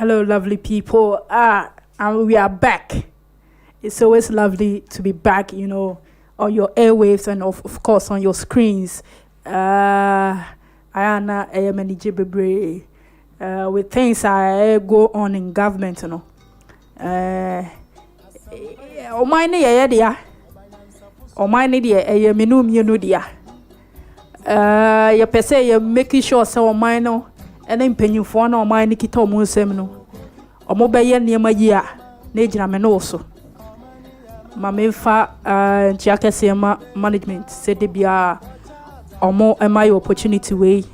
Hello, lovely people. And we are back. It's always lovely to be back, you know, on your airwaves and of course on your screens. I am with things I go on in government, you know. O mine ye dia. O mine dia menu mienu dia. You pese you making sure say o mine no and then mpanyimfo na o mine kita omo nsem no. Omo beye niema yi a na ejina me no so. Ma me fa nchiakese management say de bia omo my opportunity way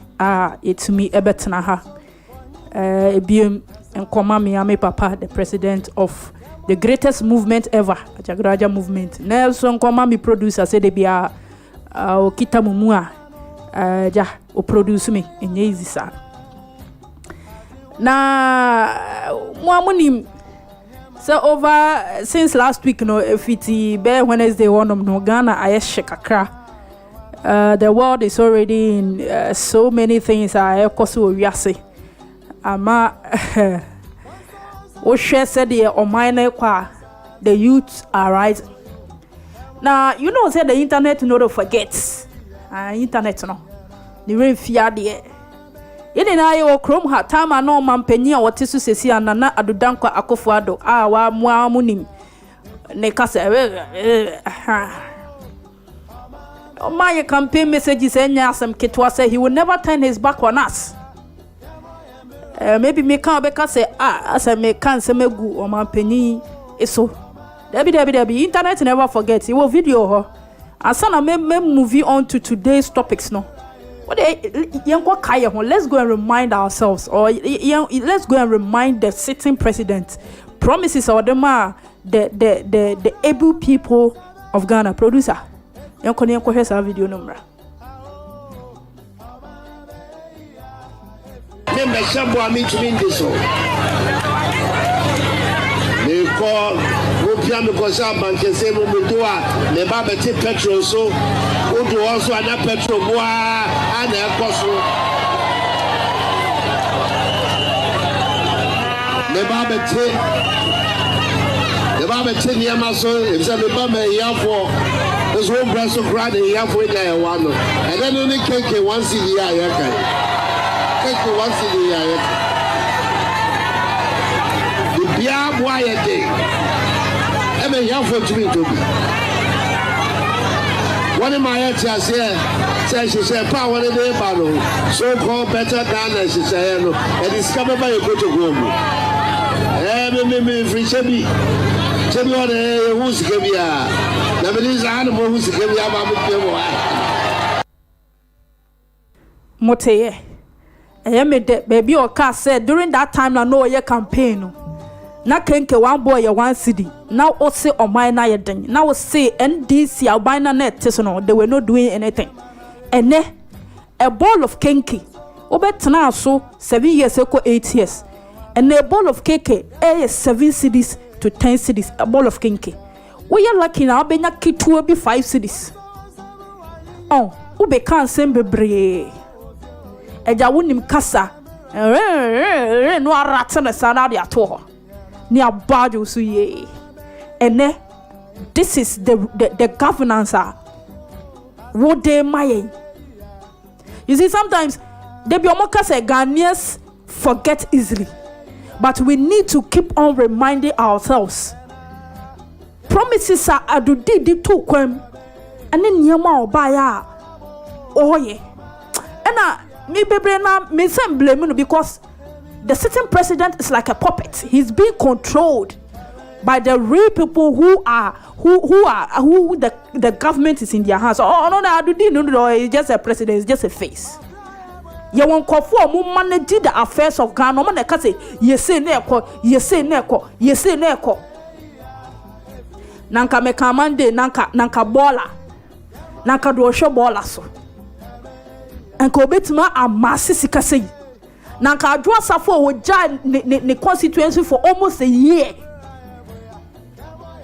it me ebetena ha. Ebiem enkoma me papa the president of the greatest movement ever, Ajagraja movement. Nelson enkoma me producer say de bia o kita mumu a ja o produce me enye easy sa. Na muamunim so over since last week no if it be Wednesday one no Ghana ayeshe kakra. The world is already in so many things ayekoso wiase. Ama o share said the omine kwa the youth are rising. Now you know say the internet no forgets. Internet no. The rain fear there. Yene na ayo krom ha time no mampanyi a wote so sesi anana adodankwa akofuado wa muamunim ne kase my campaign messages enya asem ketwa say he will never turn his back on us. Maybe me can be say as me can say megu o mampanyi eso debi internet never forgets. He will video her asana me movie on to today's topics no. Let's go and remind ourselves, or let's go and remind the sitting president promises or the able people of Ghana. Producer, here's our video number. Piano kosa banke se mo medoa me ba beti petrol so odo also ana petrol boa ana ekoso me ba beti niama so e se me ba me yafo so one braso grad e yafo ina e wa no and then only keke 1 cedi a ya kai keke 1 cedi a ya the bia boa ye dey for to be one of my says she said power in the battle so called better than she said and discovered by a good room. Free Chevy who's give you the animal who's give you Mote baby or car said during that time I know your campaign. Na kenke one boy ya 1 cedi. Now o say o mine na ye den. Now o say NDC albina net so they were not doing anything. Ene a ball of kenke. Obetena so 7 years ago 8 years. And a ball of kenke 7 cedis to 10 cedis. A ball of kenke. We are lucky now be na kitu be 5 cedis. Oh, ube kan sembe bre. Eja wonim kasa. No arata na sana dia to. Ni abajo so ye ene this is the governance what they my you see sometimes they be omoka say Ghanaians forget easily but we need to keep on reminding ourselves promises are adudi di to kwam ene niema obaya oye ena me bebre na me sem blame no because the sitting president is like a puppet. He's being controlled by the real people who the government is in their hands. Oh no, it's just a president, it's just a face. You won't call for more manage the affairs of Ghana. Man, can say yes, say neko. Nanka me kamande, nanka bola, nanka doosho bola so. Anko betima amasi sikase. Nanka adwa safo wo ja ne constituency for almost a year.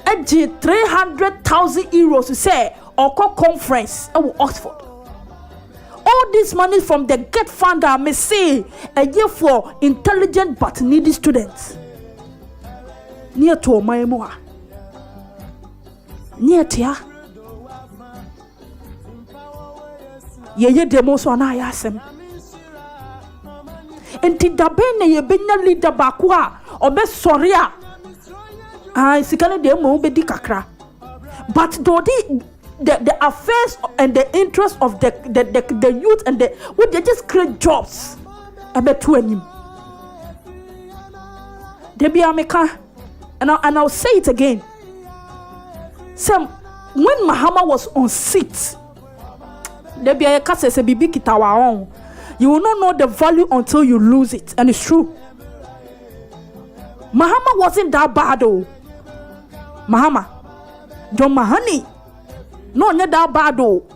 Eji 300,000 euros to say or conference at Oxford. All this money from the Get Fund, I may say, a year for intelligent but needy students. Near to my moa. Near tia. Ye demo so na yasem. Enti dabene ye benya leader bakwa obe soria. Sikane demo be di kakra. But the affairs and the interest of the youth and they just create jobs. Ebe to him. Debi ameka, and I'll say it again. Sam, when Mahama was on seat, debi ayeka se bibi kitawa on. You will not know the value until you lose it, and it's true. Mahama wasn't that bad though. Mahama, John Mahani, no, not that bad though.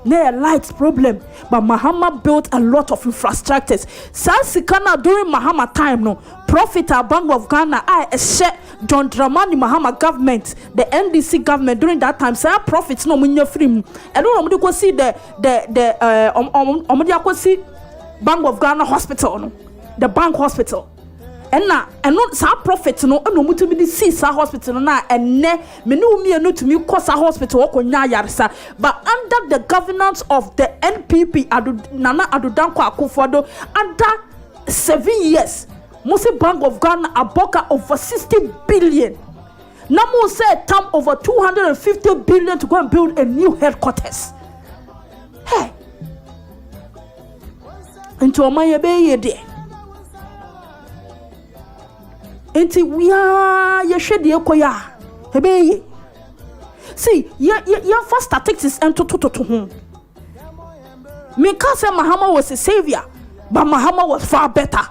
No light problem, but Mahama built a lot of infrastructures. Sansikana during Mahama time, no profit at Bank of Ghana. I share John Dramani Mahama government, the NDC government during that time. Say profits no money free. I don't know go see the see Bank of Ghana hospital, no, the bank hospital. And not some profits no mutu be see sa hospital na and ne me no to me cause a hospital ko nya yarsa. But under the governance of the NPP Nana Adudanko Akufo-Addo, under 7 years Mose Bank of Ghana aboka over 60 billion. Namo said tam over 250 billion to go and build a new headquarters. Hey, into my be there. Enti we are yeshedi ekoya hebeye. See, ya first statistics and to home. Me can't say Mahama was a savior, but Mahama was far better.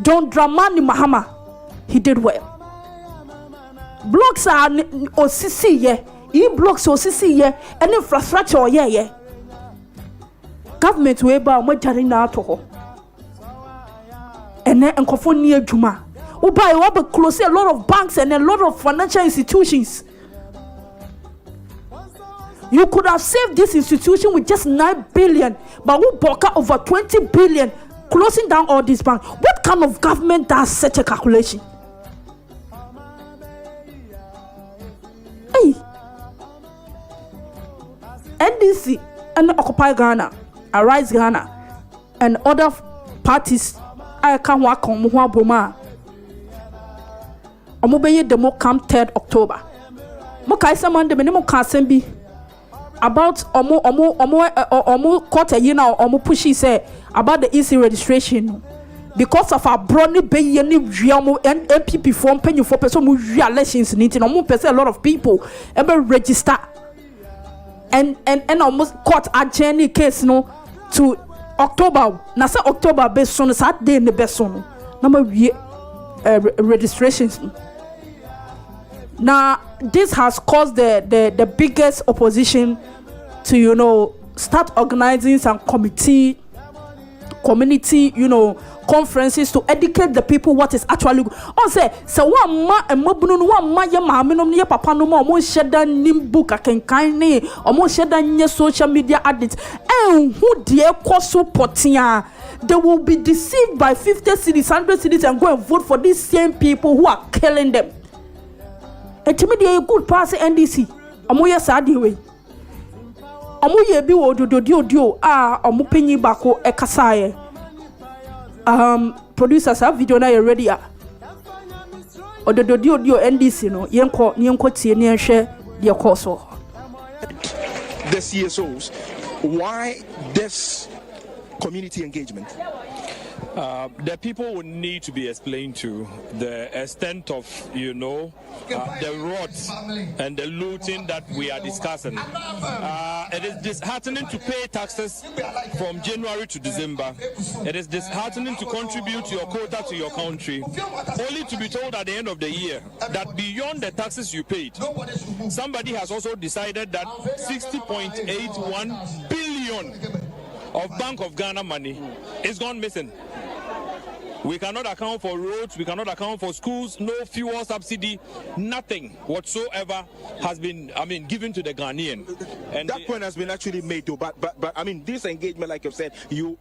John Dramani Mahama, he did well. Blocks are OCC ye, blocks OCC ye, and infrastructure ye. Government we ba mo jari na to. And then nkofo near Juma. Ubai will close a lot of banks and a lot of financial institutions. You could have saved this institution with just 9 billion, but we bought over 20 billion, closing down all these banks. What kind of government does such a calculation? Hey, NDC and Occupy Ghana, Arise Ghana, and other parties. I can't work on Muhabuma. Omobe demo come 3rd October. Mokaisa Monday, Menemo Kasembi about Omo quarter year now, Omo Pushy say about the easy registration. Because of our brownie bay any real and NPP form penny for person who elections needing almost a lot of people ever register and almost court a journey case no to October. Now say October based on Saturday in the best on number registrations. Now this has caused the biggest opposition to start organizing some community conferences to educate the people what is actually say so one ma ye maame no ye papa no ma omo sheda nim book akenkan ne omo sheda nye social media addicts who dey koso potia. They will be deceived by 50 cities, 100 cities and go and vote for these same people who are killing them. And to me they are good pass NDC omo ye sadi way omo ye bi wo dio omo penyi bako ekasaye. Producers have video na ready odododio NDC no yenko tie ne hwe de course. The CSOs, why this community engagement? The people would need to be explained to the extent of, the riots and the looting that we are discussing. It is disheartening to pay taxes from January to December. It is disheartening to contribute your quota to your country, only to be told at the end of the year that beyond the taxes you paid, somebody has also decided that 60.81 billion of Bank of Ghana money is gone missing. We cannot account for roads, we cannot account for schools, no fuel subsidy, nothing whatsoever has been, given to the Ghanaian. And that point has been actually made though, but this engagement, like you've said, you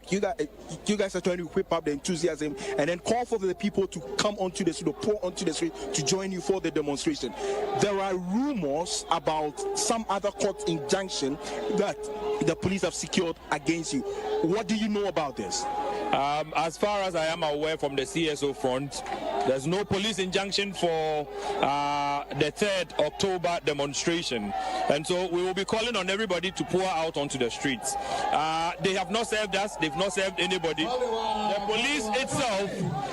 guys are trying to whip up the enthusiasm and then call for the people to come onto the street, pour onto the street to join you for the demonstration. There are rumors about some other court injunction that the police have secured against you. What do you know about this? As far as I am aware from the CSO front, there's no police injunction for the 3rd October demonstration. And so we will be calling on everybody to pour out onto the streets. They have not served us, they've not served anybody. The police itself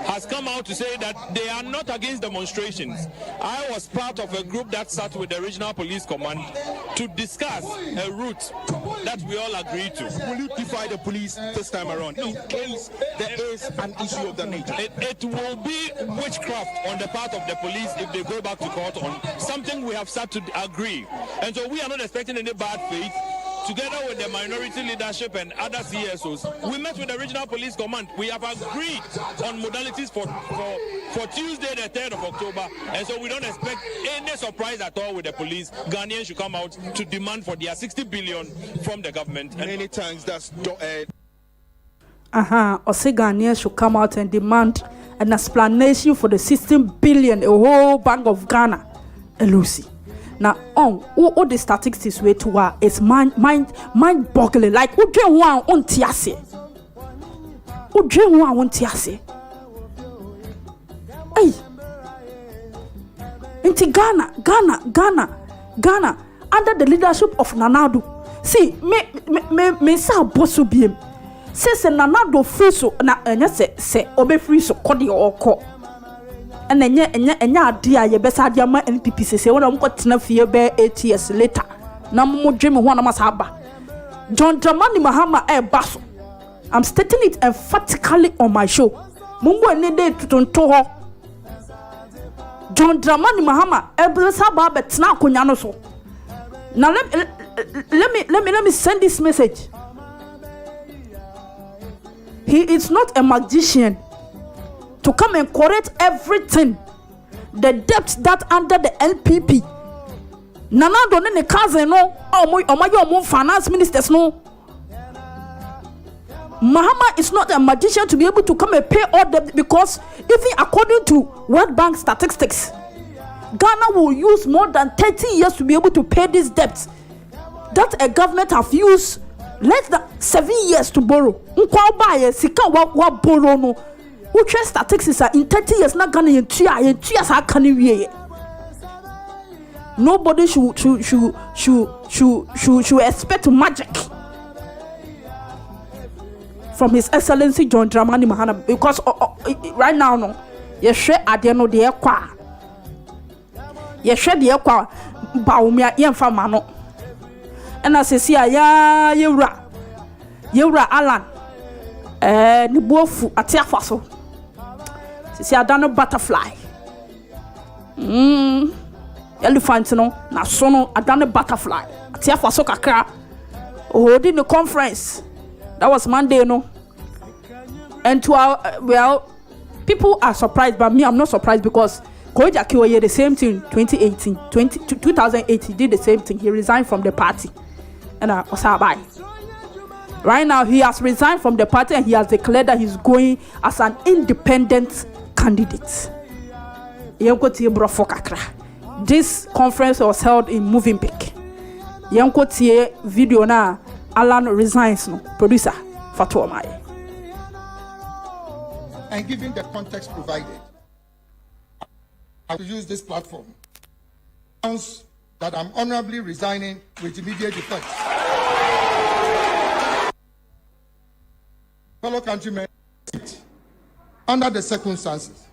has come out to say that they are not against demonstrations. I was part of a group that sat with the Regional Police Command to discuss a route that we all agreed to. Will you defy the police this time around in case there is an issue of that nature? It will be witchcraft on the part of the police if they go back to court on something we have sat to agree. And so we are not expecting any bad faith. Together with the minority leadership and other CSOs, we met with the Regional Police Command. We have agreed on modalities for Tuesday, the 3rd of October. And so we don't expect any surprise at all with the police. Ghanaians should come out to demand for their 60 billion from the government. And many times that's... Ose Ghanaians should come out and demand an explanation for the 16 billion, a whole Bank of Ghana, Lucy. Now, all the statistics way to it's mind-boggling. Like, who dream one on Tiase? Who dream one on Tiase? Hey, into Ghana, under the leadership of Nanado. See, me sa boss be him. Se Nanado free so na say obe free so kodi oko. And enya dia ye besa dia ma NPP se wona mko tena fie be 8 years later na mo dweme ho na masaba John Dramani Mahama baso. I'm stating it emphatically on my show. Mungu ene de tutonto ho John Dramani Mahama besa ba betena akonya no so. Now let me send this message. He is not a magician to come and correct everything. The debts that under the NPP. Nana don't ne cousin no. Oh my finance ministers no. Mahama is not a magician to be able to come and pay all debt, because even according to World Bank statistics, Ghana will use more than 30 years to be able to pay these debts that a government have used less than 7 years to borrow. Nkwa buy sika wa borrow no. Which statistics are in 30 years not Ghana in 2 years how can we? Nobody should expect magic from His Excellency John Dramani Mahama, because right now no, you share adeno de kwa. You share the kwa baumia yemfa mano. And as I see ya yewra Alan ni bofu atiafa so. See, I done a butterfly. Elephant no na sono I done a butterfly. Atia for so kakra. Holding the conference. That was Monday, no. And to our people are surprised, but me I'm not surprised, because Koja Kiwoye the same thing 2018 he did the same thing. He resigned from the party. And Osabai. Right now he has resigned from the party and he has declared that he's going as an independent candidate. This conference was held in Movenpick. Video na Alan resigns no producer Fatuamaye. And given the context provided, I will use this platform to announce that I'm honorably resigning with immediate effect. Fellow countrymen, under the circumstances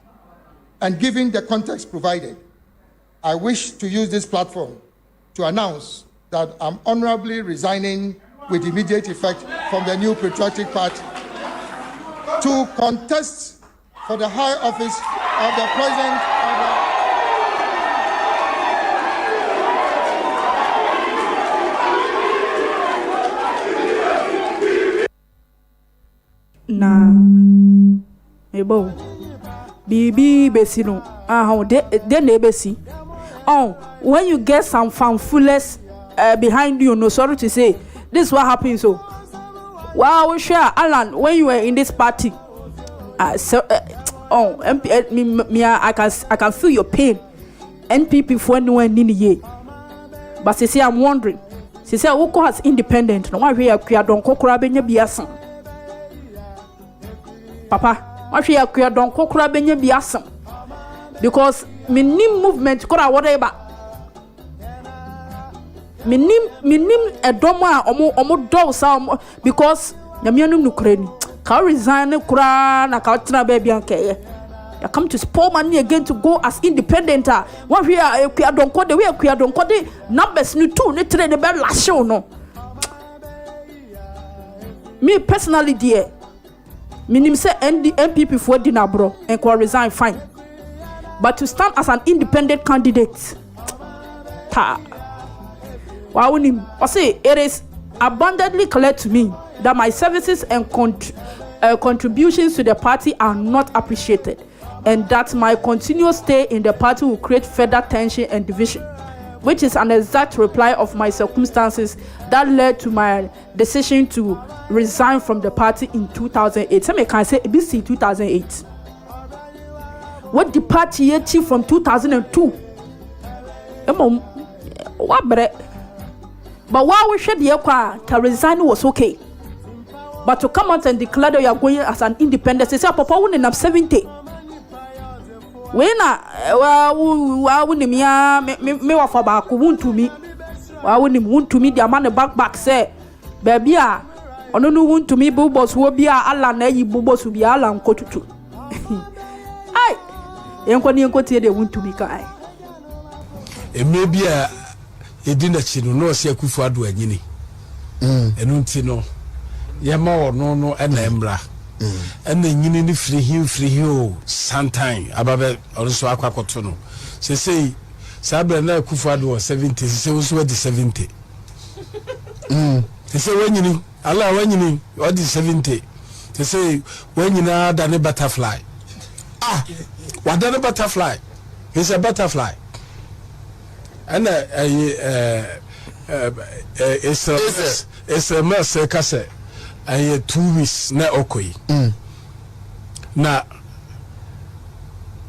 and given the context provided, I wish to use this platform to announce that I'm honorably resigning with immediate effect from the new patriotic party to contest for the high office of the president of the... Ebo. bibi besi no de na besi when you get some fanfullers behind you, no, sorry to say, this is what happens. So wow, share Alan, when you were in this party, I can feel your pain. NPP for anyone in the year, but she say I'm wondering. She say who has independent? No, why we are don't kokura benye biasa. Papa, why we are don't kokura benye biasa? Because minim movement kora whatever. Minim edoma omo do sa because nyamianu nukreni. Ka resign kura na ka tina baby anke. You come to spoil money again to go as independent. One we are don't call the way we are don't call the numbers ni 2 ni 3 the best last show no. Me personally dear, minim say NPP for dinner bro and can resign fine. But to stand as an independent candidate, I say it is abundantly clear to me that my services and contributions to the party are not appreciated, and that my continuous stay in the party will create further tension and division, which is an exact reply of my circumstances that led to my decision to resign from the party in 2008. Some can say BC 2008. What the party achieved from 2002? But while we said the resign was okay, but to come out and declare that you are going as an independent, they say Papa wouldn't have 70. When I wouldn't me for back won't to me. I wouldn't want to me the man back say, baby, I don't know want to me bubos will be Alan, bubos will be Alan Kotutu. Aye, Yanko they want to be kind. It may be a dinner chino, no, see a kufu adu anyini. And untino, Yama or no, and Embra. And then you need free hill, sometime above also aquacotono. Say, Sabra na Kufadu was 70, say was what the 70. They say when you need, Allah when you need, what is 70? They say when you know than a butterfly. What than a butterfly? It's a butterfly. And it's a mercy cassette. I 2 weeks na okoi. Na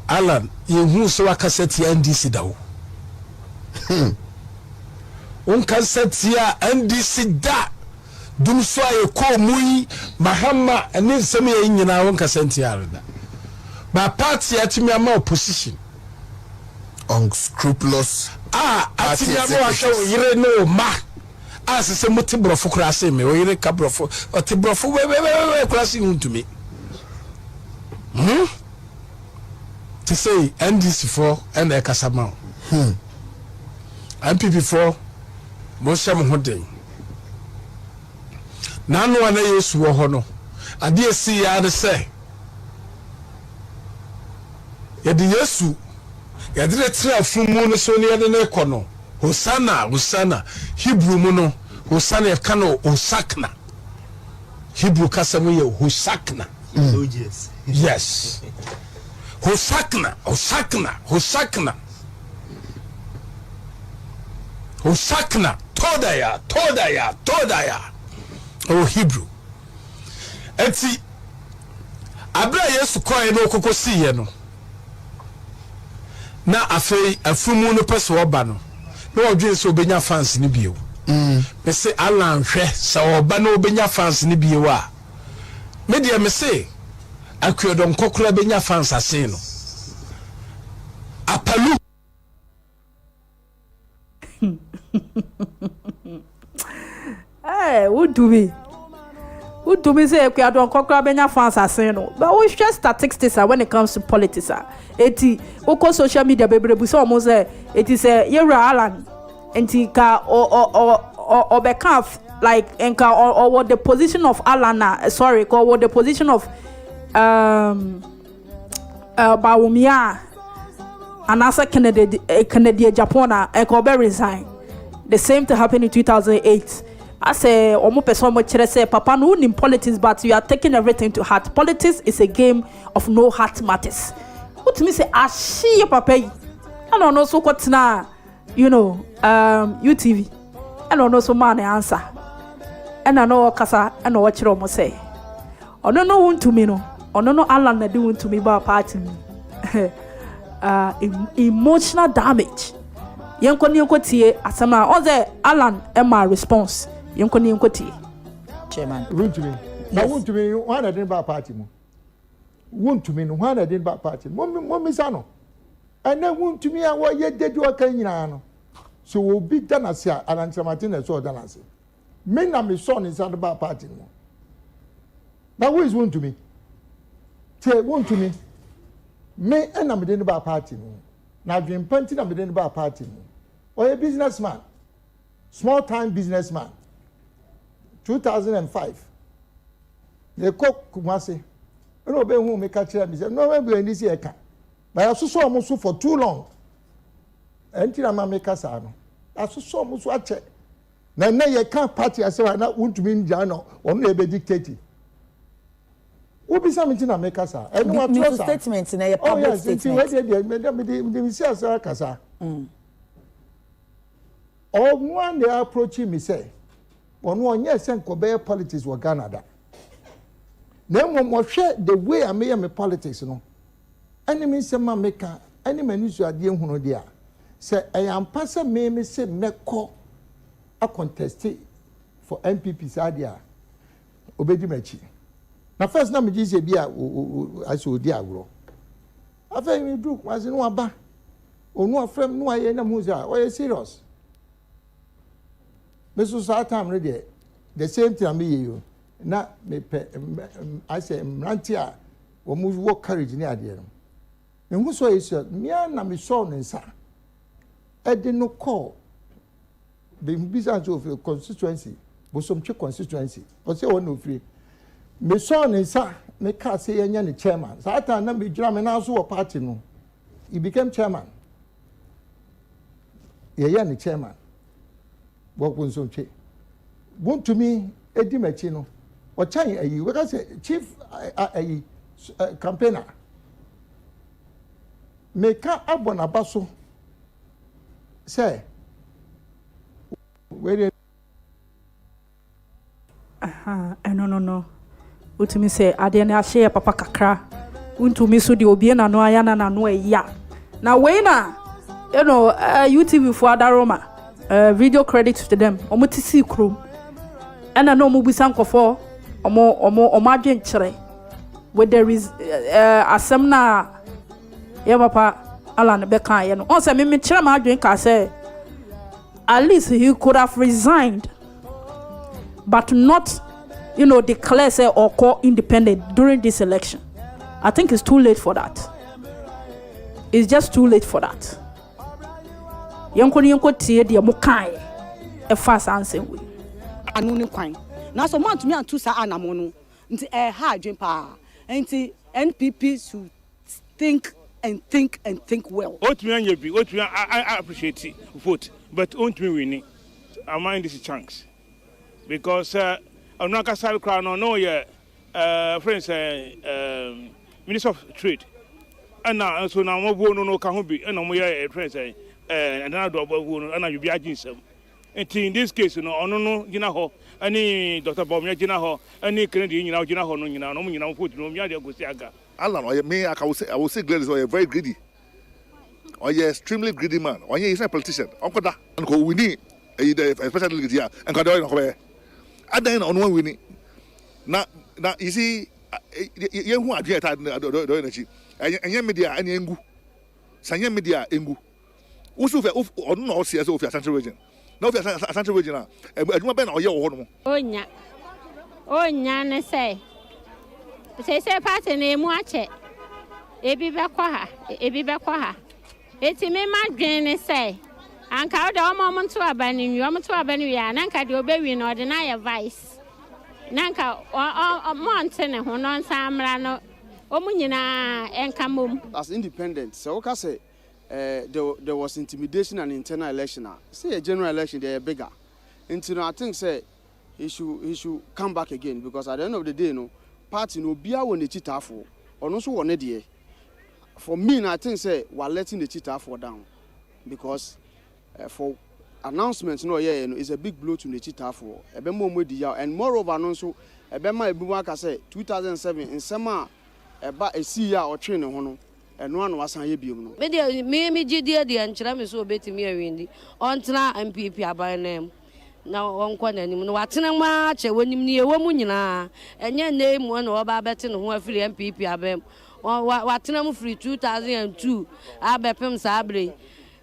Alan, you so cassette NDC daw. On cassette ya NDC da. Dum so ay ko muyi Mahama ene nsem ya nyina won cassette ya reda. Ba party atimi ama opposition. Unscrupulous. Atimi ama show yire no ma. As se muti brofo krase me oyire ka brofo oti brofo we krase unto me to say NDC for and e kasama NPP for mo sham hoden nanu ana yesu wo ho no ade esi ya de say ye de yesu ye de tra fumu no so ne ye de ne kono Hosanna Hebrew mono Hosanna kano Hosakna Hebrew kasamu ye Hosakna yes Hosakna Todaya oh Hebrew eti abra yesu koe no kokosi ye no na afei afumu no pese oba no no odwe so obenya fans ni bio me say Alan hwe sa oba no obenya fans ni bio a me de me say akwedon kokora benya fans ase no apalu Who do me say akwedon kokora benya fans ase no, but we share statistics when it comes to politics eti oko social media bebrebu so almost it is Yera Alan enti ka or becaf like enka or the position of Alana sorry or the position of Bawumia and as a Canadian Japona and Kobe resign. The same thing happened in 2008. I say almost person much say Papa no in politics, but you are taking everything to heart. Politics is a game of no heart matters. what me say ashi papa yi and on also kwatena UTV and on also man answer and I know kasa and no watch romo say ono no want to me no ono no Alan na do want to me ba party emotional damage yenkoni tie asema oze Alan Emma response yenkoni tie chairman want to me na want to me one na den ba party mo want to me no one na den ba party mo mi sa no and then want to me a wo ye dedi o kan nyina no so we be done as ya Alan Kyerematen na so done as me na me son inside the party no. Now who is want to me? Say want to me. Me and I'm in the party no. Now dream painting I'm in the party no. Or a businessman, small time businessman. 2005. The cook Kumasi. You know, be who me catch them. Say no, we NDC eka. But I saw almost for too long. Until I'm make us ano. I saw almost watch it. Na ye can party as well na want to mean jano on e be dictate. Wo be something na make us ah. E no trust statement na your public statement. Me see as kasa. Or one they approaching me say, "One onye sen ko be politics wo Ghana da." Na mo share the way I me politics no. Any me say ma make any mani so ade ehunu dia. Say I am pass me say meko a contested for NPP Sadia Obedi Mechi. Now first na me say bia as odi agro. Afa me do was no aba. Onu afrem no aye na mu say o serious. Me so that time ready the same thing me you. Na me I say mrantia o mu work courage ni ade no. Me hu so is me na me so nsa. E de no call the business of your constituency, but some constituency. Or say one of free. My son is me can't say any chairman. So I thought na me jam and also a party no. He became chairman. Yeah, chairman. What was so cheap? Want to me, Eddie Machino. Or China, you what I say, chief campaigner. Make up on a basso. Say. No. Utumi say ade na share papa kakra. Untumi so de obi na no aya na no ya. Na we na UTV for Adaroma. Video credit to them. Omo tisi krom. Ena no omo bisa nkofo omo adwen kire. With there is asem na ya papa Alan beka ye no. On say me kire ma adwen ka say at least he could have resigned, but not, declare say or call independent during this election. I think it's too late for that. It's just too late for that. Yanko tie dia mo kai e fast answer we. Anu ni kwan. Na so mo antumi antu sa anamo no. Nti ha adwen pa. Nti NPP should think well. I appreciate it, vote, but won't me winning. I mind this chance because I'm not going to crown or no, friends, Minister of Trade, and now so now no can be and I'm here, friends, and another and you be agency. And in this case, no, any Dr. Bomia, any Canadian, no, put no, Yaga. Alan, I will say Gladys, or a very greedy, or you're extremely greedy man, or you're a politician. Uncle that, and we need especially here, and can do it. I then on one winning. Now, you see, you who are here at the energy, and your media and Yengu, Sanya media Engu. Also, or no, see as of your central region. No, central region, and you have been or your own. Oh, Yana say. Say party name watch it. Ebi bekwaha. Eti me madwene say. Anka do moment to abani, you want to abani ya, nanka de obewi no de na ya vice. Nanka mountain ho non samra no. Omu nyina enka mom. As independent, so okay say there was intimidation and internal election. Say a general election they are bigger. Into I think say he should come back again because at the end of the day no party no bia won the chitafo or no so won there for me, I think say we're letting the cheetah fall down because for announcements, is a big blow to the cheetah for and moreover, also Ebema Ebuwaka say 2007 in summer about a year or training and one was a yebium. Me GDA the Anchram is so betting me a windy on NPP by name. Now on corner, what's in a match when you near woman, and your name one or about betting who are free NPP abem. What's in free 2002 Abepem Sabre.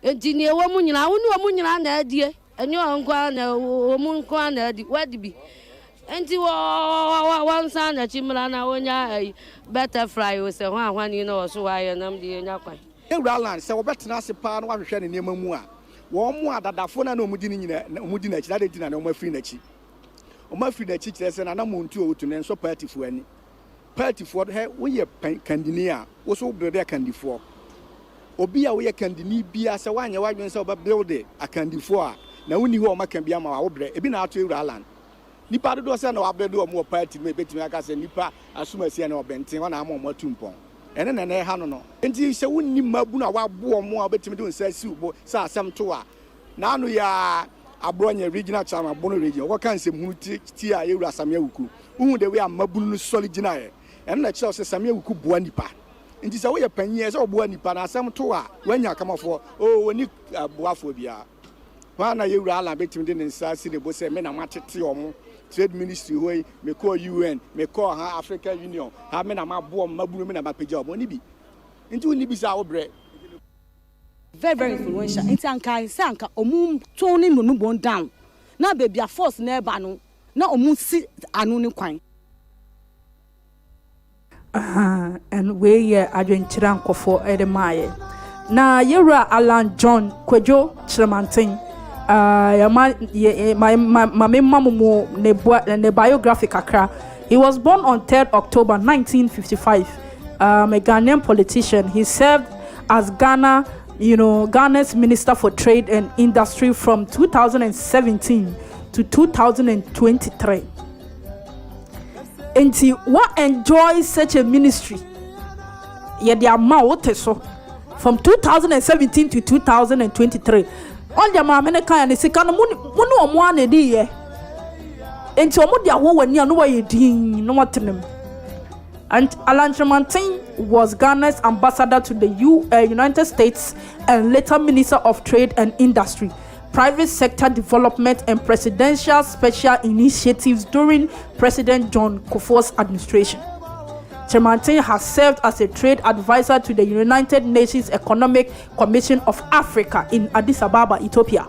And in your woman, I wouldn't know woman idea, and your uncle, woman corner, what to be. And you one son that Chimana when ya better fry with the one you know, so I am the Yakwan. Raland, so better not a part of sharing near Mamua. One more that the phone no Mudina, that did not my free nechi. O my free nechi, and I'm on to so party for any. Party for her, we a candinia, was over there candy for. Obia, we a candini be as a one, your wife and so build it, a candy for. Now, when you are can be a obre, a bin out to Raland. Nipa do say no abedo mo party me betimi aka say nipa asuma sia na obenten wana am mo tumpon ene na na ha no enti se wonni mabu na wabo mo a betimi do nsa si ubo sa asem to a na no ya abronya regional chairman bono region wo kan se hunu ti a yewura samia wuku uhu de we amabu no solid gina e ene na che se samia wuku boa nipa enti se wo ye panye se oboa nipa na asem to a wanya kamafo o woni boafo bia wana yewura ala betimi de nsa si ne bo se me na matete omo trade ministry way me call UN me call African Union ha me na mabo maburu me na mapeja oboni bi nti woni bi sa wo bre very influential nti anka omum tone no bon down na baby a force na eba no na omum si anu ni kwan and we adwenkyira nkofo edemaye na yewura Alan John Kwadwo Kyerematen my biography kakra. He was born on 3rd October 1955. A Ghanaian politician. He served as Ghana's Minister for Trade and Industry from 2017 to 2023. And what enjoys such a ministry? From 2017 to 2023. All the American and the second one a day. And so, and Alan Kyerematen was Ghana's ambassador to the United States and later Minister of Trade and Industry, Private Sector Development and Presidential Special Initiatives during President John Kufuor's administration. Kyerematen has served as a trade advisor to the United Nations Economic Commission of Africa in Addis Ababa, Ethiopia,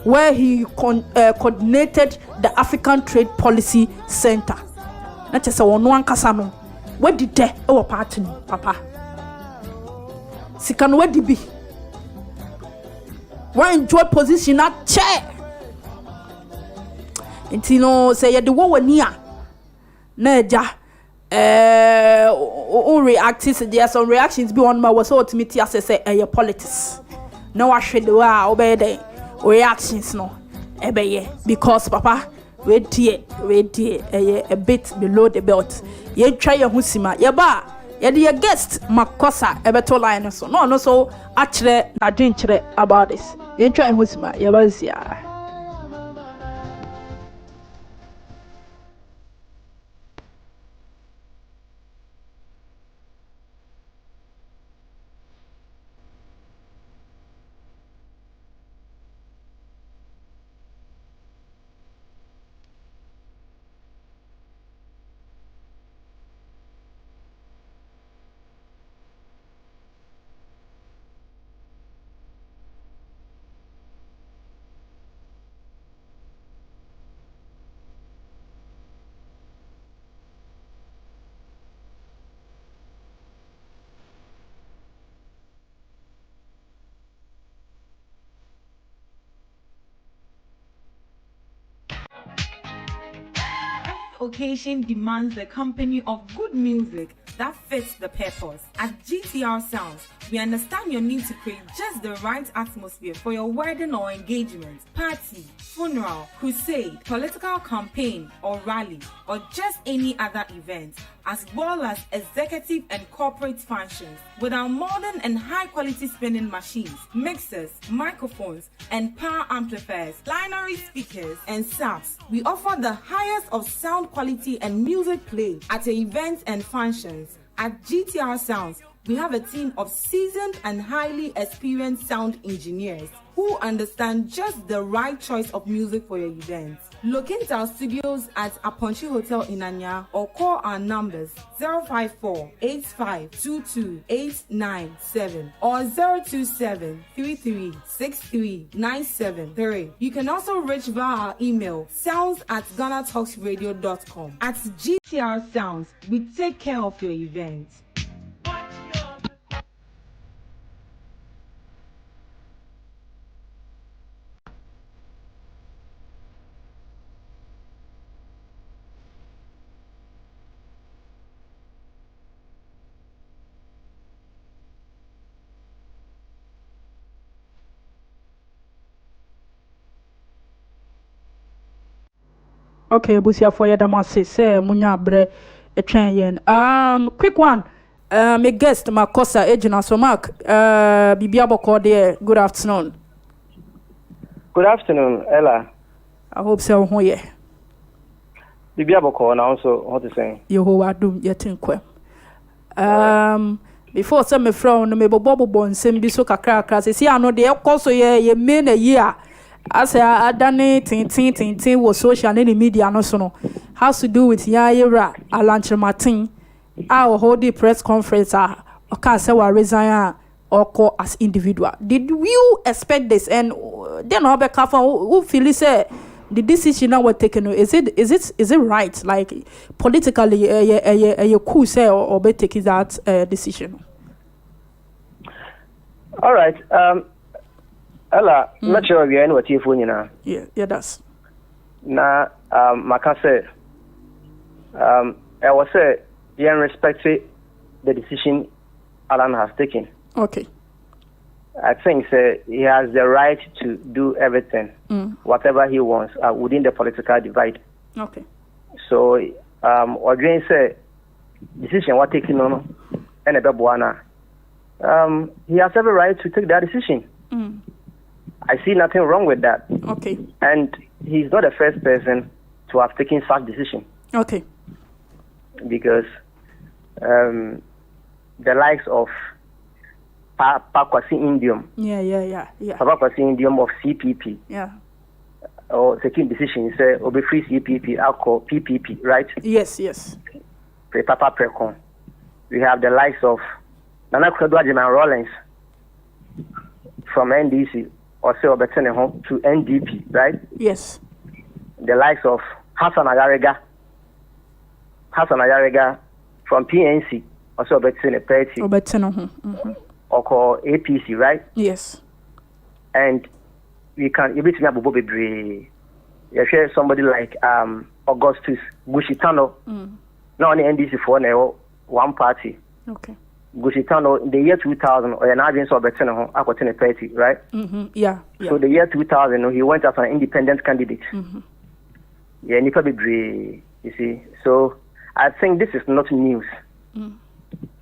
where he coordinated the African Trade Policy Center. That is one kasano. Where did they our party, Papa? Sikan where did be? Where enjoy position at chair? And say the war near. Neja. There are some reactions beyond my was ultimately as I say politics. No, I should obey the reactions no. Because Papa, wait here, a bit below the belt. Ye try your husima, your guest Makosa, a better line so. No, so actually, I didn't about this. You try husima, ya. Occasion demands a company of good music that fits the purpose. At GTR Sounds, We understand your need to create just the right atmosphere for your wedding or engagement, party, funeral, crusade, political campaign or rally, or just any other event, as well as executive and corporate functions. With our modern and high-quality spinning machines, mixers, microphones, and power amplifiers, binary speakers, and subs, we offer the highest of sound quality and music play at events and functions. At GTR Sounds, we have a team of seasoned and highly experienced sound engineers who understand just the right choice of music for your events. Locate our studios at Aponchi Hotel in Anya or call our numbers 054-8522-897 or 027-3363-973. You can also reach via our email sounds@GhanaTalksRadio.com. At GTR Sounds, we take care of your event. Okay, Busia for Yadamasi, say, Munya Bre, a train. Quick one. My guest, Makosa, Agent Asomak, Bibiabo Cordier, good afternoon. Good afternoon, Ella. I hope so. Oh, yeah. Bibiabo Cordier, also, what to say? You who are doing yet in Quem. Before some from me Bobo Bon, same be so crack, see, I know the also, ye mean a year. As I done it, tin was social and media no so has to do with Yaya Alanche Martin. Our whole press conference can't say we resign or call as individual. Did you expect this? And then I'll be careful who feel say the decision now we're taking is it right? Like politically a cool say or be taking that decision? All right. Ella, not sure we are in what you're doing now. Yeah, that's. Now, I say, I was say, you respect the decision Alan has taken. Okay. I think he has the right to do everything, whatever he wants, within the political divide. Okay. So, Odrin say, decision what taking on, and a Babuana, he has every right to take that decision. I see nothing wrong with that. Okay. And he's not the first person to have taken such decision. Okay. Because the likes of Pakwasi Indium. Yeah. Pakwasi Indium of CPP. Yeah. Or taking decision, say, Obe free CPP, alcohol, PPP, right? Yes. Papa Precon. We have the likes of Nana Kwadwajiman Rollins from NDC. Or say Obertene home to NDP, right? Yes. The likes of Hassan Ayarega from PNC, also Obertene party. Or call APC, right? Yes. And we can even Abubo Bebre. You share somebody like Augustus Gushitano, not only NDC for one party. Okay. Gushitano in the year 2000, or an audience of Betano, Aquatine Party, right? Yeah. So the year 2000, he went as an independent candidate. Yeah, Nipa Bibri, you see. So I think this is not news.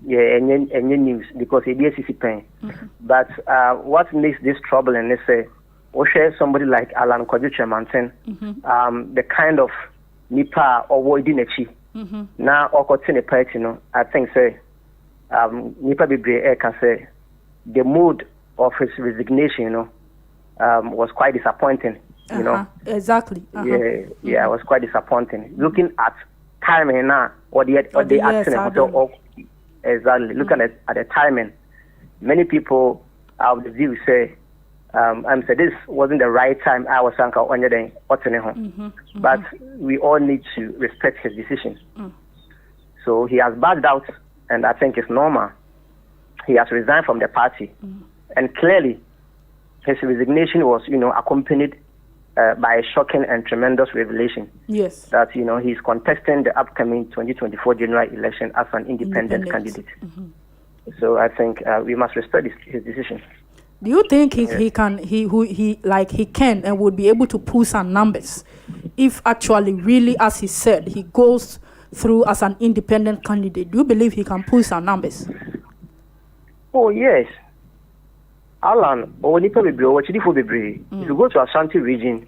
Yeah, and news because it is pain. But what makes this troubling is share somebody like Alan Kyerematen, the kind of Nipa or Woidinechi. Now, Aquatine Party, I think Nipa Bibre can say the mood of his resignation, was quite disappointing. You know, exactly. Yeah, it was quite disappointing. Looking at timing now, or the hotel, exactly. Looking at the timing, many people of the view say, this wasn't the right time. I was on your day, but we all need to respect his decision. So he has backed out. And I think it's normal. He has resigned from the party. And clearly, his resignation was, accompanied by a shocking and tremendous revelation. Yes. That, he's contesting the upcoming 2024 general election as an independent candidate. So I think we must respect his decision. Do you think he can and would be able to pull some numbers if actually really, as he said, he goes through as an independent candidate? Do you believe he can pull some numbers? Oh yes. Alan, or Nipa Bebre, or Chidi for Bebre. If you go to Ashanti region,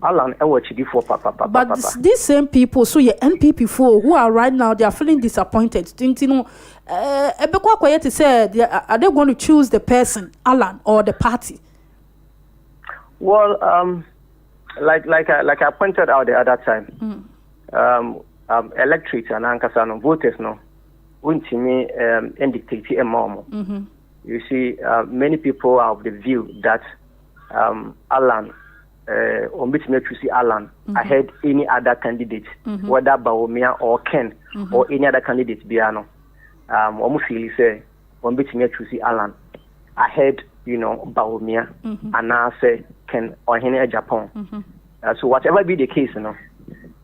Alan, or Chidi for Papa. But these same people, so your NPP for who are right now, they are feeling disappointed. You know, to say, are they going to choose the person, Alan, or the party? Well, like I pointed out the other time, electorates and Ankasano voters no, wouldn't me indicate a mom. You see, many people are of the view that Alan, or to see Alan ahead any other candidate, whether Baomia or Ken or any other candidate, Biano. Almost feel say, to see Alan ahead, Baomia, and now say Ken or any Japan. So whatever be the case,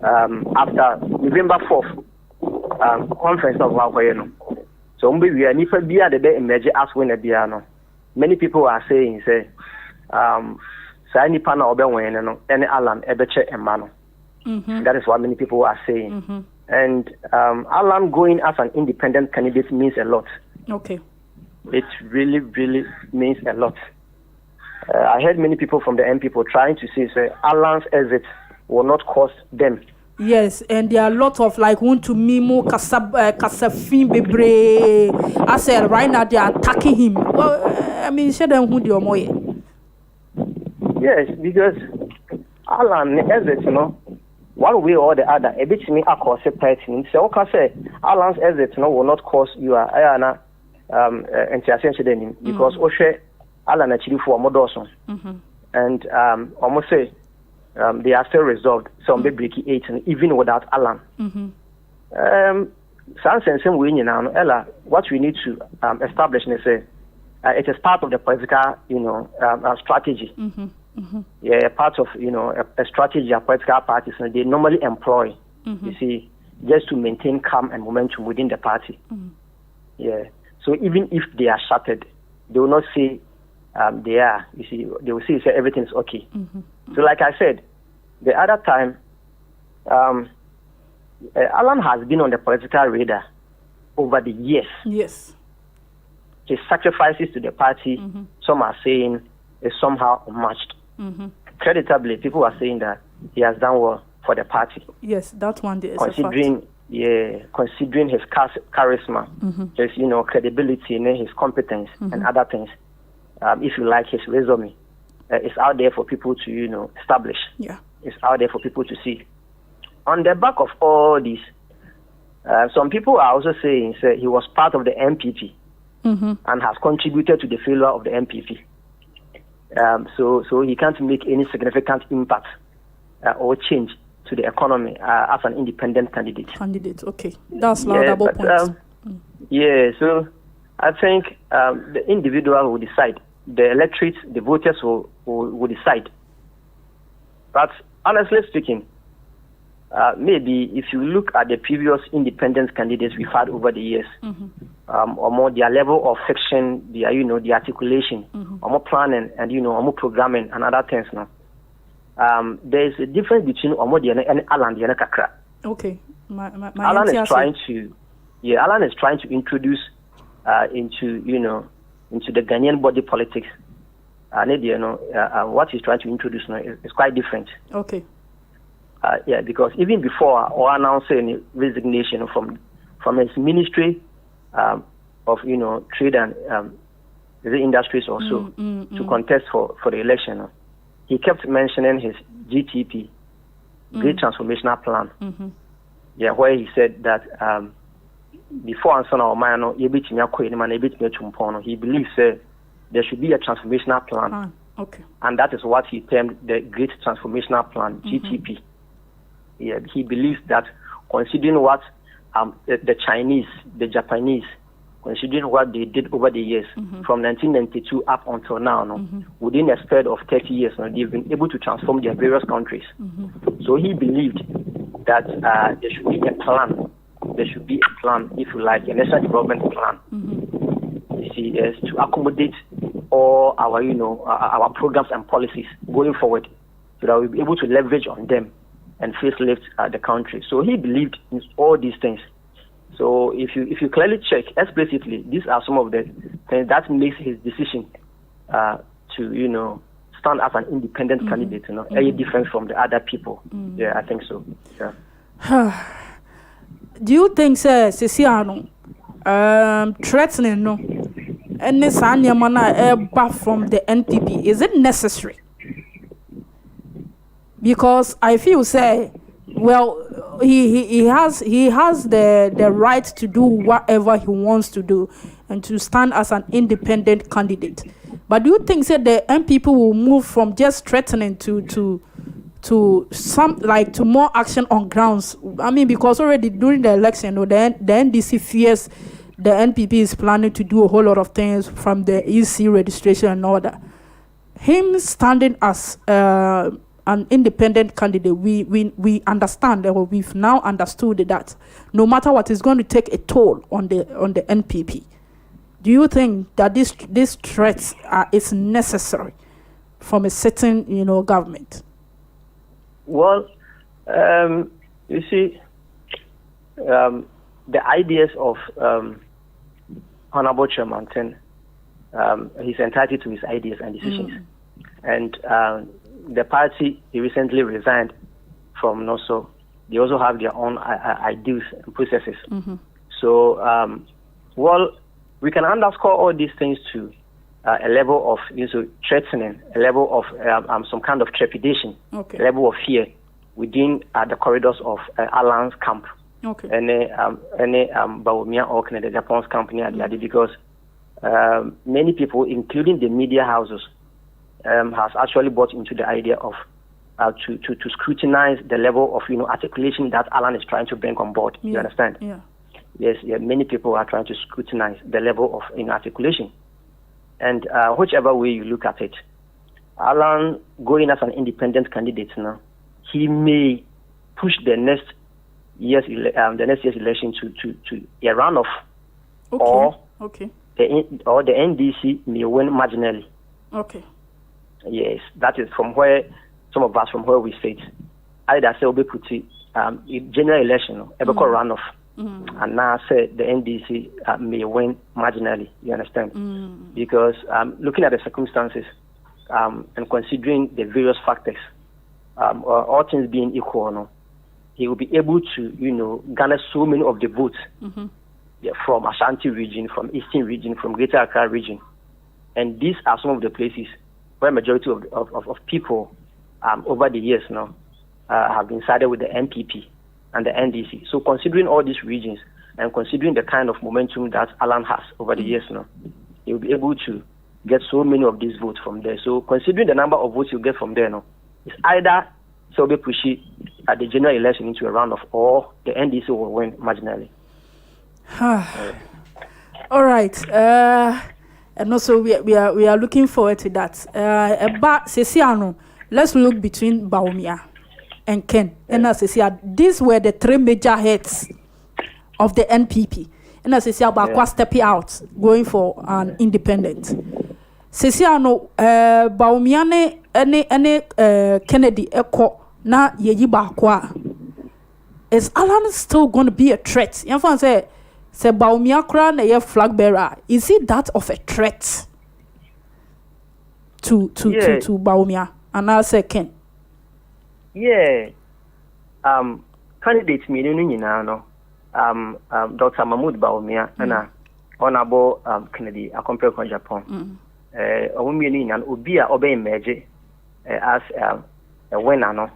after November 4th conference of our so we are nipa bia the emerge as winner bia. Many people are saying say say nipa na obe wen no any Alan ebeche emma. That is what many people are saying. And Alan going as an independent candidate means a lot. Okay. It really means a lot. I heard many people from the NPP trying to say Alan's exit will not cost them. Yes, and there are a lot of want to mimo kasafin bebre. I said right now they are attacking him. Well, I mean, say them who the omoye. Yes, because Alan exit, one way or the other, a bit me across a person. So okay, say Alan's exit, will not cost you Ayana because Oshe Alan actually for Modoson. And almost say. They are still resolved. Some breaking 8 even without Alan. Ella, what we need to establish is it is part of the political, strategy. Yeah, part of a strategy of political parties. They normally employ, you see, just to maintain calm and momentum within the party. Yeah. So even if they are shattered, they will not say they are. You see, they will say everything is okay. So like I said, the other time, Alan has been on the political radar over the years. Yes. His sacrifices to the party, some are saying, is somehow unmatched. Creditably, people are saying that he has done well for the party. Yes, that one is considering his charisma, his credibility, his competence, and other things. If you like his resume, it's out there for people to establish. Yeah, it's out there for people to see. On the back of all this, some people are also saying he was part of the NPP and has contributed to the failure of the NPP. So he can't make any significant impact or change to the economy as an independent candidate. Okay, that's laudable point. So I think the individual will decide. The electorate, the voters will decide. But honestly speaking, maybe if you look at the previous independent candidates we've had over the years, or more their level of fiction, their the articulation, or more planning, and or more programming and other things now. There is a difference between Omodi and Alan Kakra. Okay, Alan is trying to introduce into the Ghanaian body politics. What he's trying to introduce now is quite different. Okay. Because even before or announcing resignation from his ministry of trade and the industries also to contest for the election, he kept mentioning his GTP, Great Transformational Plan. Where he said that before he believes there should be a transformational plan. Okay. And that is what he termed the Great Transformational Plan, GTP. He believes that considering what the Chinese, the Japanese, considering what they did over the years, from 1992 up until now, within a span of 30 years, they've been able to transform their various countries. So he believed that there should be a plan. There should be a plan, if you like, a national development plan NDC is to accommodate all our, our programs and policies going forward, so that we'll be able to leverage on them and facelift the country. So he believed in all these things. So if you clearly check explicitly, these are some of the things that makes his decision to stand as an independent candidate. Any different from the other people. Yeah, I think so. Yeah. Do you think, sir, Ceciano, threatening any Sanyamana from the NPP, is it necessary? Because I feel, say, well, he has the right to do whatever he wants to do and to stand as an independent candidate. But do you think, say, the NPP will move from just threatening to some, like, to more action on grounds? I mean, because already during the election, the NDC fears the NPP is planning to do a whole lot of things, from the EC registration and all that. Him standing as an independent candidate, we understand, or we've now understood that no matter what, is going to take a toll on the NPP. Do you think that this threat is necessary from a certain government? Well, you see, the ideas of Honorable Kyerematen, he's entitled to his ideas and decisions, and the party he recently resigned from. Also, they also have their own ideas and processes. So, well, we can underscore all these things to a level of threatening, a level of some kind of trepidation, a level of fear within the corridors of Alan's camp. Any Bawumia or the Japan's company, because many people, including the media houses, has actually bought into the idea of to scrutinize the level of articulation that Alan is trying to bring on board. You understand? Yeah. Yes, many people are trying to scrutinize the level of articulation. And whichever way you look at it, Alan going as an independent candidate now, he may push the next year's election to a runoff, or the NDC may win marginally. Okay. Yes, that is from where some of us we sit. Either say we put it general election, ever call runoff. And now say the NDC may win marginally. You understand? Because looking at the circumstances and considering the various factors, all things being equal, he will be able to garner so many of the votes from Ashanti region, from Eastern region, from Greater Accra region, and these are some of the places where majority of people over the years now have been sided with the NPP and the NDC. So considering all these regions and considering the kind of momentum that Alan has over the years now, he will be able to get so many of these votes from there. So considering the number of votes you get from there now, it's either Sobe Pushi at the general election into a runoff, or the NDC will win marginally. All right. And also we are looking forward to that. But Ceciano, let's look between Bawumia and Ken. And as Cecia, these were the three major heads of the NPP. And as Cecia, Bakwa stepping out, going for an independent. Ceciano, Bawumia ne Kennedy Eko na yeyi Bakwa. Is Alan still going to be a threat? You know, say Bawumia kra na ye flag bearer. Is it that of a threat to Bawumia? And I say Ken. Yeah. Candidates meaning no. Dr. Mahmoud Bawumia and Honorable Kennedy Akompre from Japan. Meaning and Ubia obey emerge as a winner no.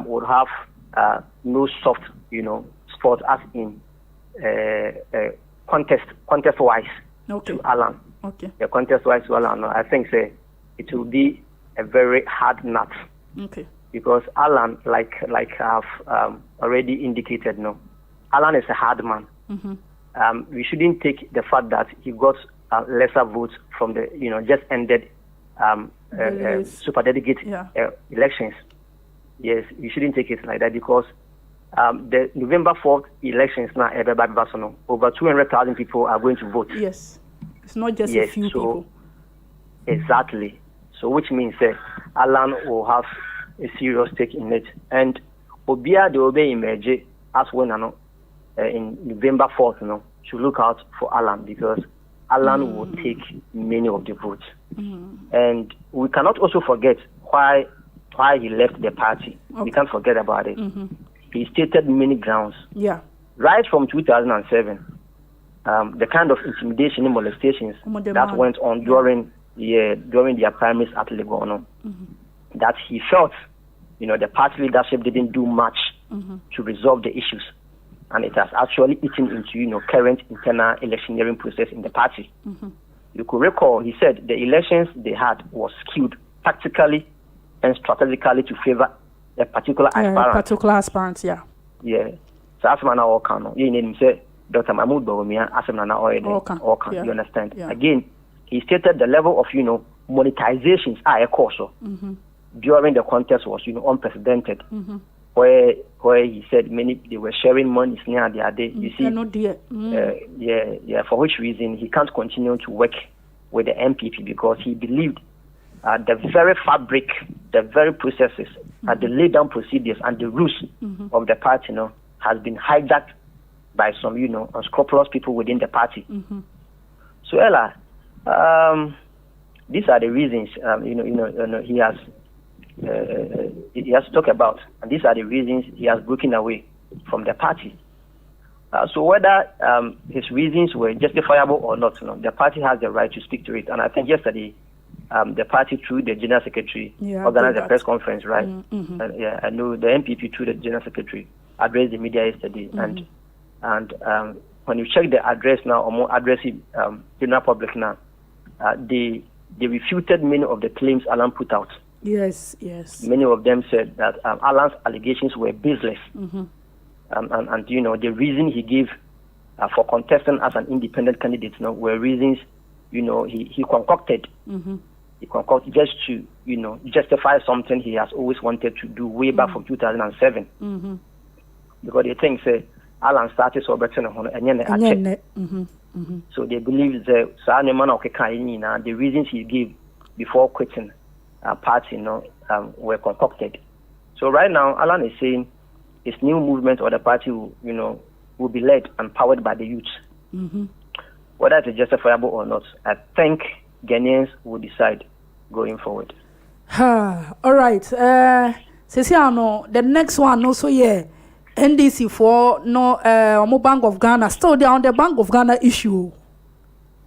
Would have no soft, sport as in contest wise to Alan. The contest wise to Alan, I think it will be a very hard nut. Because Alan, like I've already indicated, Alan is a hard man. We shouldn't take the fact that he got lesser votes from the just ended super delegate elections. Yes, you shouldn't take it like that, because the November 4th elections now, over 200,000 people are going to vote. Yes. It's not just a few people. Exactly. So which means Alan will have a serious stake in it. And Obia the Obe emerge as when in November 4th, to look out for Alan, because Alan will take many of the votes. And we cannot also forget why he left the party. We can't forget about it. He stated many grounds. Yeah. Right from 2007, the kind of intimidation and molestations that went on during their primaries at Legono, that he felt, the party leadership didn't do much to resolve the issues. And it has actually eaten into, current internal electioneering process in the party. You could recall, he said the elections they had was skewed tactically and strategically to favor a particular aspirant. Yeah. So as man all can, you need him say Dr. Mahmoud Bawumia as man all can. You understand? Yeah. Again, he stated the level of monetizations are a course during the contest was unprecedented. Where he said they were sharing money near the other. You see, for which reason he can't continue to work with the NPP, because he believed the very fabric, the very processes, the laid down procedures and the rules of the party, has been hijacked by some, unscrupulous people within the party. So Ella, these are the reasons, he has talked about, and these are the reasons he has broken away from the party. So whether his reasons were justifiable or not, the party has the right to speak to it. And I think yesterday, the party through the general secretary organized a press conference, right? I know the NPP through the general secretary addressed the media yesterday, and when you check the address now, or more addressing general public now, they refuted many of the claims Alan put out. Yes. Many of them said that Alan's allegations were baseless. And the reason he gave for contesting as an independent candidate were reasons, he concocted. He concocted just to, justify something he has always wanted to do way back from 2007. Because they think, Alan started so better and so they believe the reasons he gave before quitting party, were concocted. So right now, Alan is saying his new movement or the party will be led and powered by the youth. Whether it's justifiable or not, I think Ghanaians will decide going forward. All right. Ceciano, the next one also NDC for Bank of Ghana still there on the Bank of Ghana issue.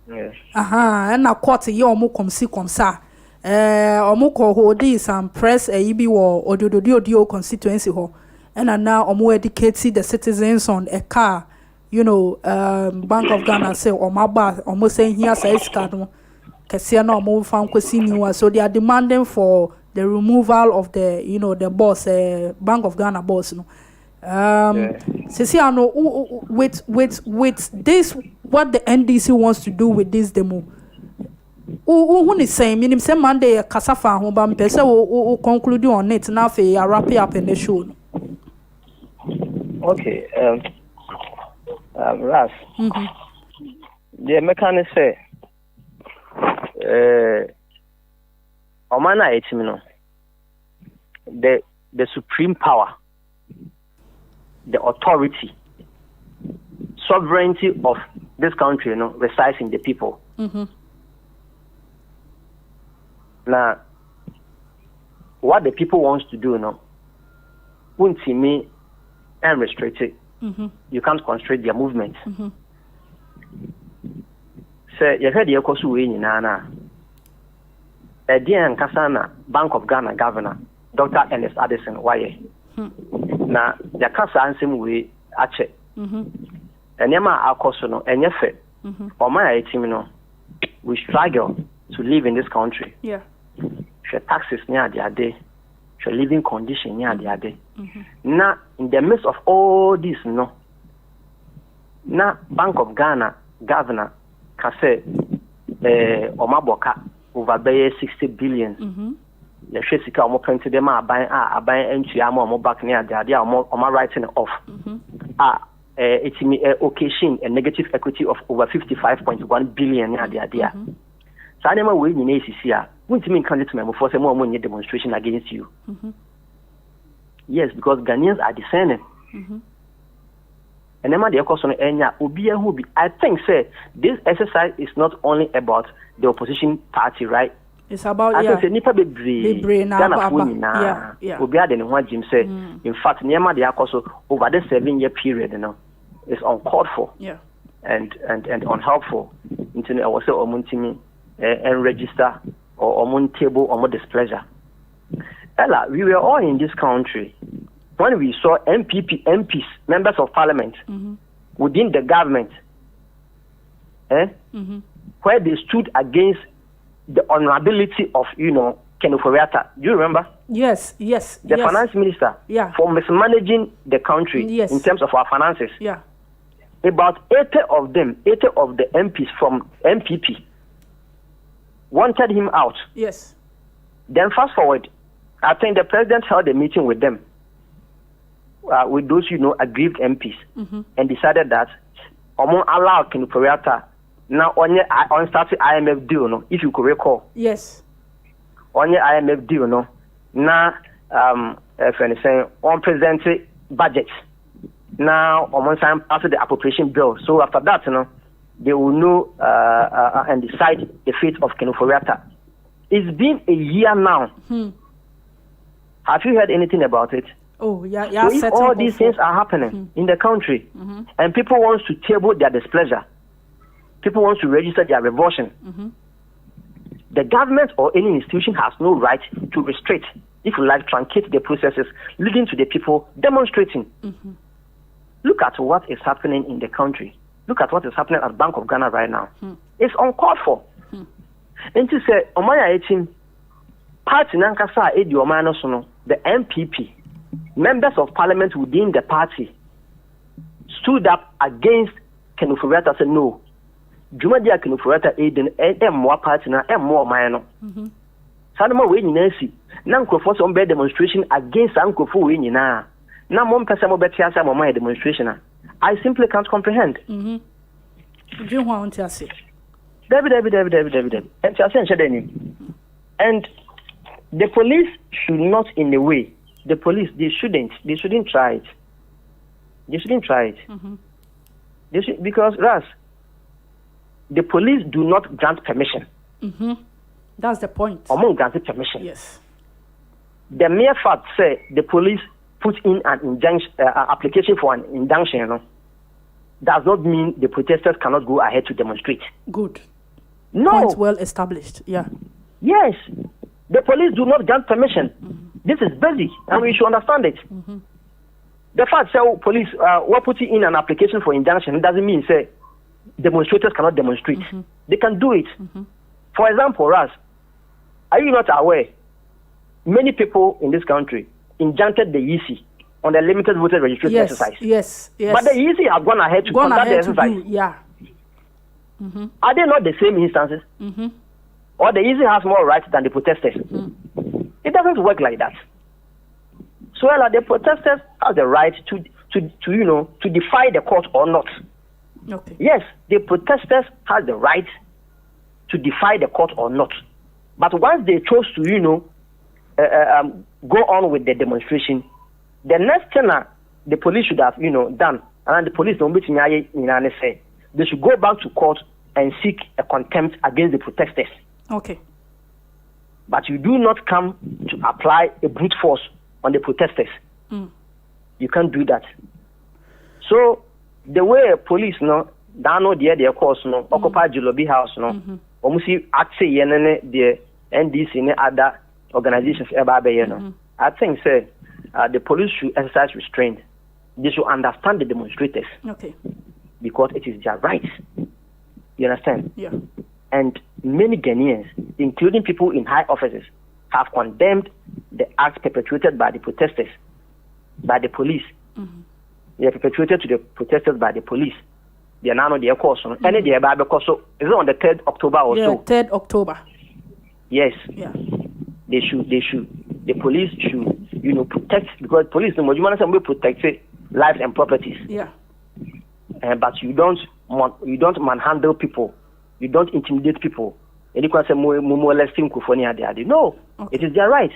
Yes. And now court come sa. Omo hold some press EB or Odio constituency ho. And now omo educate the citizens on a car, Bank of Ghana say omo saying here says card no. Kesia no omo fan kwesi niwa, so they are demanding for the removal of the the boss, Bank of Ghana boss no. Ceciano, with this, what the NDC wants to do with this demo. Who is saying, meaning say Monday Kasafa home ban pese o conclude on it now for wrap it up in the show. Okay, Ras. The mechanic say Omana etimino the supreme power, the authority, sovereignty of this country, resides in the people. Now, what the people wants to do, won't see me and restrict it. You can't constrain their movement. So you heard the Ekosu in Nana. Edian Kasana, Bank of Ghana governor, Dr. Ernest Addison, why? Now, the Kasa ansem we ache. And Yama Akosono, and Yefe, or my team, we struggle to live in this country. Yeah. Your taxes near the day, your living condition near the day. Now, in the midst of all this, now Bank of Ghana governor can say, Omaboka over 60 billion. The Shesika almost printed them buying entry, I'm back near the idea, I'm writing off. it's occasion a negative equity of over 55.1 billion there. So I never win in ACC. Won't mean candidate for some more demonstration against you. Yes, because Ghanaians are discerning. And then the question I think say this exercise is not only about the opposition party, right? It's about nipa bebree Ghana phone na obi ade ne ho agim say in fact niema de akoso over the 7-year period is uncalled for and unhelpful into I was say omuntimi and register or omun table or displeasure. Ella, we were all in this country when we saw MPs, members of parliament within the government where they stood against the honorability of, Kenneth Ofori-Atta. Do you remember? Yes. The finance minister for mismanaging the country in terms of our finances. Yeah. About 80 of the MPs from NPP wanted him out. Yes. Then fast forward, I think the president held a meeting with them, with those, aggrieved MPs, and decided that allow Kenneth Ofori-Atta now on started IMF deal, if you could recall. Yes. On your IMF deal, now on presented budget. Now on time after the appropriation bill. So after that, they will know and decide the fate of Kenneth Ofori-Atta. It's been a year now. Have you heard anything about it? Oh, yeah. So if all these things are happening in the country, and people want to table their displeasure, people want to register their revulsion, the government or any institution has no right to restrict, if you like, truncate the processes leading to the people demonstrating. Look at what is happening in the country. Look at what is happening at Bank of Ghana right now. It's uncalled for. And to say, Omaya 18, party Nankasa Edi Omano Sono, the NPP, members of parliament within the party, stood up against Kenneth Ofori-Atta, said no. Jumadia Kenneth Ofori-Atta aid more party na more minor. Sadama we nyinasi. Na nkrofo so be demonstration against nkrofo we nyina. Na mom pesa mo betia sa mama demonstration. I simply can't comprehend. Do you want to say? David. And the police should not, in a way, the police, they shouldn't try it. They shouldn't try it. Because, Ras, the police do not grant permission. That's the point. Among granted permission. Yes. The mere fact, say, the police put in an injunction, application for an injunction, does not mean the protesters cannot go ahead to demonstrate. Good. No. Point well established. Yeah. Yes. The police do not grant permission. This is basic, and we should understand it. The fact that police were putting in an application for injunction doesn't mean say demonstrators cannot demonstrate. They can do it. For example, Ras, are you not aware? Many people in this country injuncted the EC on the limited voter registration exercise. Yes. But the EC have gone ahead to conduct the exercise. Are they not the same instances? Or the EC has more rights than the protesters? It doesn't work like that. So the protesters have the right to defy the court or not. Okay. Yes, the protesters have the right to defy the court or not. But once they chose to, go on with the demonstration, the next thing the police should have, done, and the police don't say, they should go back to court and seek a contempt against the protesters. Okay. But you do not come to apply a brute force on the protesters. You can't do that. So the way police their course Occupy BoG House almost act say the NDC and other organizations I think say the police should exercise restraint. They should understand the demonstrators. Okay. Because it is their right. You understand? Yeah. And many Ghanaians, including people in high offices, have condemned the acts perpetrated by the protesters, by the police. They are perpetrated to the protesters by the police. They are now on their course. And they are because is it on the 3rd October or so? 3rd October. Yes. Yeah. They should. The police should, protect, because police, the Mojumana will protect lives and properties. Yeah. but you don't manhandle people, you don't intimidate people. No, it is their right.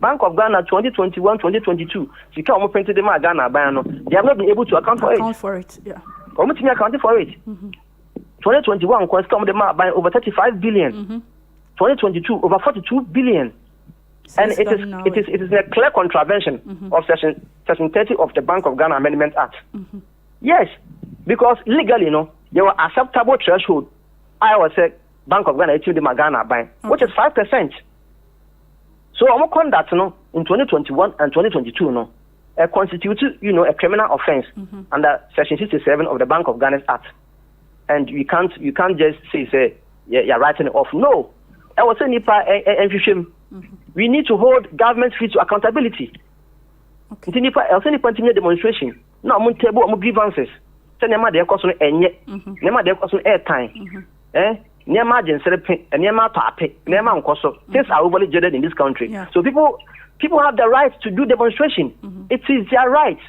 Bank of Ghana 2021, 2022. They have not been able to account for it. Yeah. Accounting for it. 2021 buying over 35 billion. 2022 over 42 billion. And it is a clear contravention of section 30 of the Bank of Ghana Amendment Act. Yes, because legally, there were acceptable threshold. I was say Bank of Ghana to the Ghana buying, which is 5%. So I'm conduct in 2021 and 2022 constitute a criminal offense under section 67 of the Bank of Ghana Act. And you can't just say you're writing it off. No. I was saying we need to hold government feet to accountability. Okay. I'll send a demonstration. No, I'm table grievances. Send them their cost on their cost on airtime. Near margin, and near my pape, near my cost. Things are overly jaded in this country. Yeah. So people have the right to do demonstration. It is their right.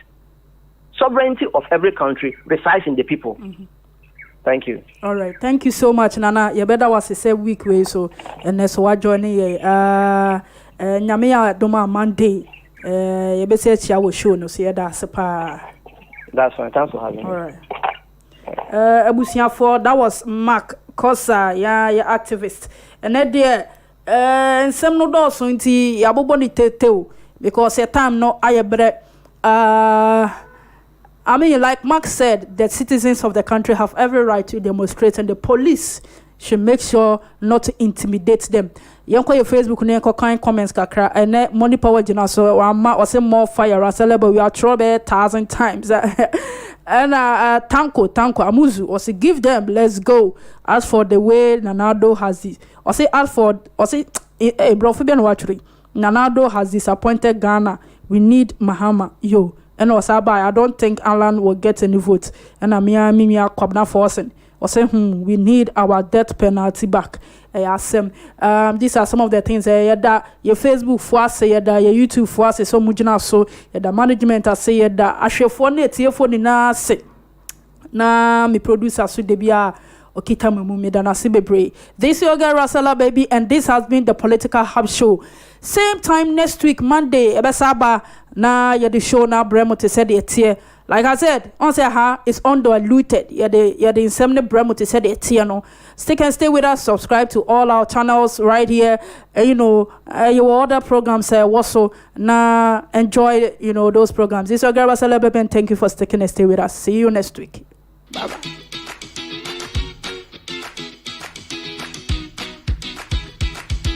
Sovereignty of every country resides in the people. Thank you. All right. Thank you so much, Nana. You better was a week way so and that's why joining Nyamia Doma Monday. You better say I will show no see that's fine. Thanks for having me. All right. Abusia for that was Mark Kosa, yeah, activist. And that there some no do so nti yaboboni teteo because your time no ayebre I mean, like Mark said, the citizens of the country have every right to demonstrate, and the police should make sure not to intimidate them. You can your Facebook kind comments kakra and money power jina so or say more fire as but we are trouble 1,000 times. And Tanko Amuzu or say give them, let's go. As for the way Nanado has this, or say Nanado has disappointed Ghana. We need Mahama and Osabai, I don't think Alan will get any votes. And Mia Kwabna forcing. Or say, we need our death penalty back. These are some of the things that your Facebook for us say that your YouTube for us so much now so the management are say that I shall phone it here for na say na me producer so debia okita me dana sibebre. This is your girl Rasala baby, and this has been the Political Hub Show. Same time next week, Monday, Ebesaba, na the show na Bremo to said it here. Like I said, on say it's undiluted. The insomnia Bremo to said it here. No, stick and stay with us. Subscribe to all our channels right here. Your other programs also na enjoy those programs. This is your girl Basala Bebe, and thank you for sticking and stay with us. See you next week. Bye bye.